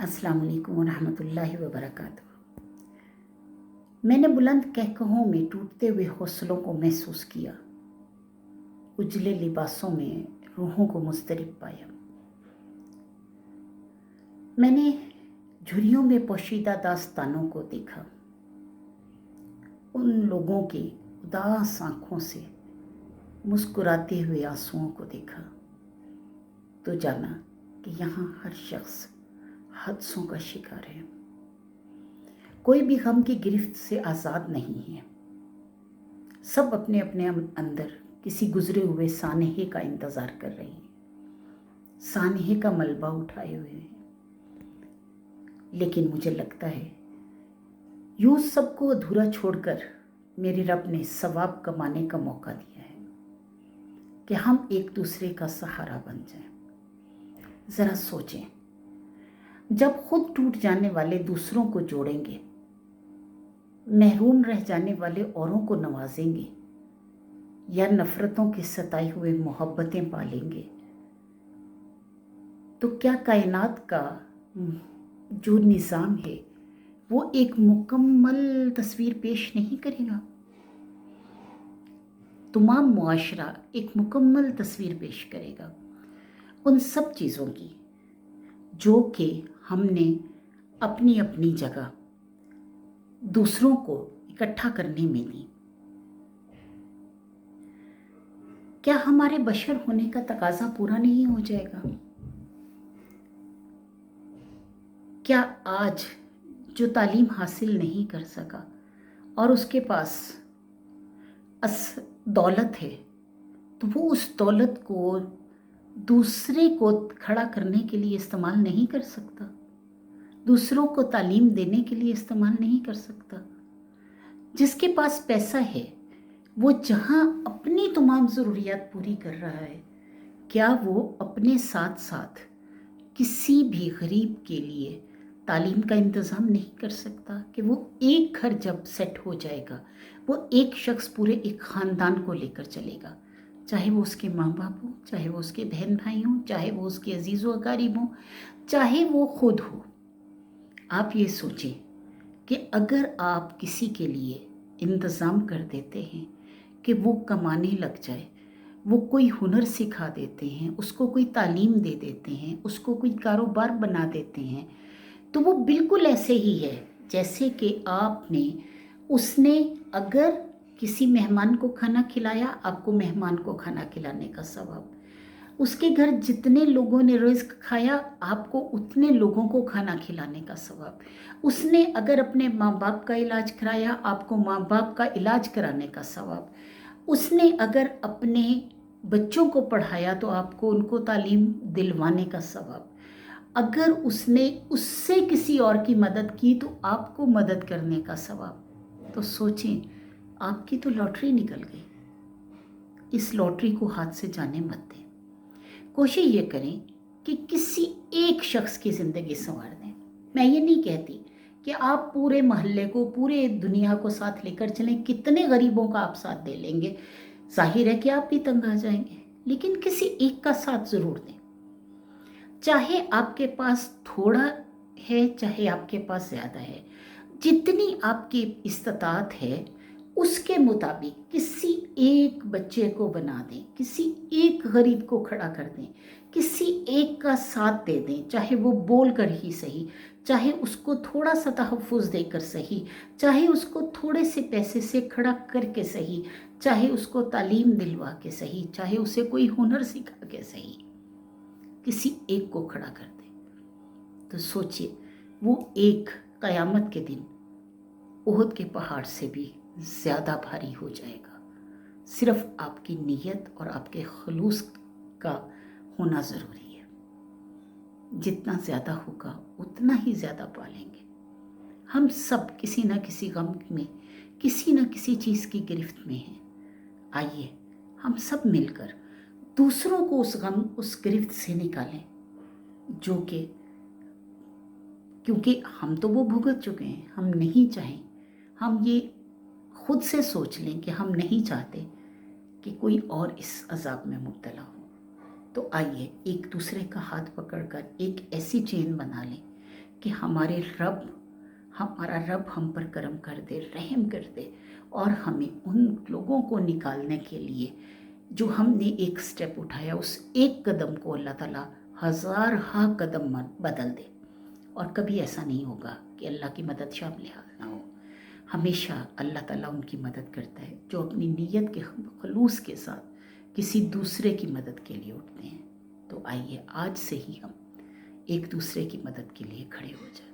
अस्सलाम वालेकुम वरहमतुल्लाहि वबरकातुहू। मैंने बुलंद कहकहों में टूटते हुए हौसलों को महसूस किया, उजले लिबासों में रूहों को मुस्तरिब पाया। मैंने झुर्रियों में पोशीदा दास्तानों को देखा, उन लोगों की उदास आँखों से मुस्कुराते हुए आंसुओं को देखा तो जाना कि यहाँ हर शख्स हादसों का शिकार है। कोई भी गम की गिरफ्त से आज़ाद नहीं है। सब अपने अपने अंदर किसी गुजरे हुए सानहे का इंतज़ार कर रहे हैं, सानहे का मलबा उठाए हुए हैं। लेकिन मुझे लगता है यूं सबको अधूरा छोड़कर मेरे रब ने सवाब कमाने का मौका दिया है कि हम एक दूसरे का सहारा बन जाएं। ज़रा सोचें, जब खुद टूट जाने वाले दूसरों को जोड़ेंगे, महरूम रह जाने वाले औरों को नवाजेंगे या नफ़रतों के सताए हुए मोहब्बतें पालेंगे, तो क्या कायनात का जो निज़ाम है वो एक मुकम्मल तस्वीर पेश नहीं करेगा? तमाम मुआशरा एक मुकम्मल तस्वीर पेश करेगा उन सब चीज़ों की जो कि हमने अपनी अपनी जगह दूसरों को इकट्ठा करने में दी। क्या हमारे बशर होने का तकाजा पूरा नहीं हो जाएगा? क्या आज जो तालीम हासिल नहीं कर सका और उसके पास दौलत है, तो वो उस दौलत को दूसरे को खड़ा करने के लिए इस्तेमाल नहीं कर सकता, दूसरों को तालीम देने के लिए इस्तेमाल नहीं कर सकता? जिसके पास पैसा है वो जहाँ अपनी तमाम ज़रूरियात पूरी कर रहा है, क्या वो अपने साथ साथ किसी भी गरीब के लिए तालीम का इंतज़ाम नहीं कर सकता? कि वो एक घर जब सेट हो जाएगा, वो एक शख्स पूरे एक ख़ानदान को लेकर चलेगा, चाहे वो उसके माँ बाप हो, चाहे वो उसके बहन भाई हों, चाहे वो उसके अजीज़ व अकारीब हों, चाहे वो खुद हो। आप ये सोचें कि अगर आप किसी के लिए इंतज़ाम कर देते हैं कि वो कमाने लग जाए, वो कोई हुनर सिखा देते हैं, उसको कोई तालीम दे देते हैं, उसको कोई कारोबार बना देते हैं, तो वो बिल्कुल ऐसे ही है जैसे कि उसने अगर किसी मेहमान को खाना खिलाया, आपको मेहमान को खाना खिलाने का सवाब, उसके घर जितने लोगों ने रिज़्क खाया, आपको उतने लोगों को खाना खिलाने का सवाब, उसने अगर अपने माँ बाप का इलाज कराया, आपको माँ बाप का इलाज कराने का सवाब, उसने अगर अपने बच्चों को पढ़ाया तो आपको उनको तालीम दिलवाने का सवाब, अगर उसने उससे किसी और की मदद की तो आपको मदद करने का सवाब। तो सोचें, आपकी तो लॉटरी निकल गई। इस लॉटरी को हाथ से जाने मत दें। कोशिश ये करें कि किसी एक शख्स की ज़िंदगी संवार दें। मैं ये नहीं कहती कि आप पूरे मोहल्ले को, पूरे दुनिया को साथ लेकर चलें। कितने गरीबों का आप साथ दे लेंगे? जाहिर है कि आप भी तंग आ जाएंगे, लेकिन किसी एक का साथ ज़रूर दें। चाहे आपके पास थोड़ा है, चाहे आपके पास ज़्यादा है, जितनी आपकी इस्तात है उसके मुताबिक किसी एक बच्चे को बना दें, किसी एक गरीब को खड़ा कर दें, किसी एक का साथ दे दें, चाहे वो बोल कर ही सही, चाहे उसको थोड़ा सा तहफ़्फ़ुज़ देकर सही, चाहे उसको थोड़े से पैसे से खड़ा करके सही, चाहे उसको तालीम दिलवा के सही, चाहे उसे कोई हुनर सिखा के सही, किसी एक को खड़ा कर दें। तो सोचिए, वो एक क़यामत के दिन उहद के पहाड़ से भी ज़्यादा भारी हो जाएगा। सिर्फ आपकी नीयत और आपके खलूस का होना ज़रूरी है। जितना ज़्यादा होगा उतना ही ज़्यादा पालेंगे। हम सब किसी न किसी गम में, किसी न किसी चीज़ की गिरफ्त में हैं। आइए हम सब मिलकर दूसरों को उस गिरफ्त से निकालें जो कि, क्योंकि हम तो वो भुगत चुके हैं। हम नहीं चाहें, हम ये खुद से सोच लें कि हम नहीं चाहते कि कोई और इस अज़ाब में मुब्तला हो। तो आइए एक दूसरे का हाथ पकड़कर एक ऐसी चेन बना लें کہ ہمارا رب ہم پر کرم کر دے، رحم کر دے، اور ہمیں ان لوگوں کو نکالنے کے لیے جو ہم نے ایک سٹیپ اٹھایا، اس ایک قدم کو اللہ تعالیٰ ہزارہ قدم بدل دے۔ اور کبھی ایسا نہیں ہوگا کہ اللہ کی مدد شامل حال نہ ہو۔ ہمیشہ اللہ تعالیٰ ان کی مدد کرتا ہے جو اپنی نیت کے خلوص کے ساتھ کسی دوسرے کی مدد کے لیے اٹھتے ہیں۔ تو آئیے آج سے ہی ہم ایک دوسرے کی مدد کے لیے کھڑے ہو جائیں۔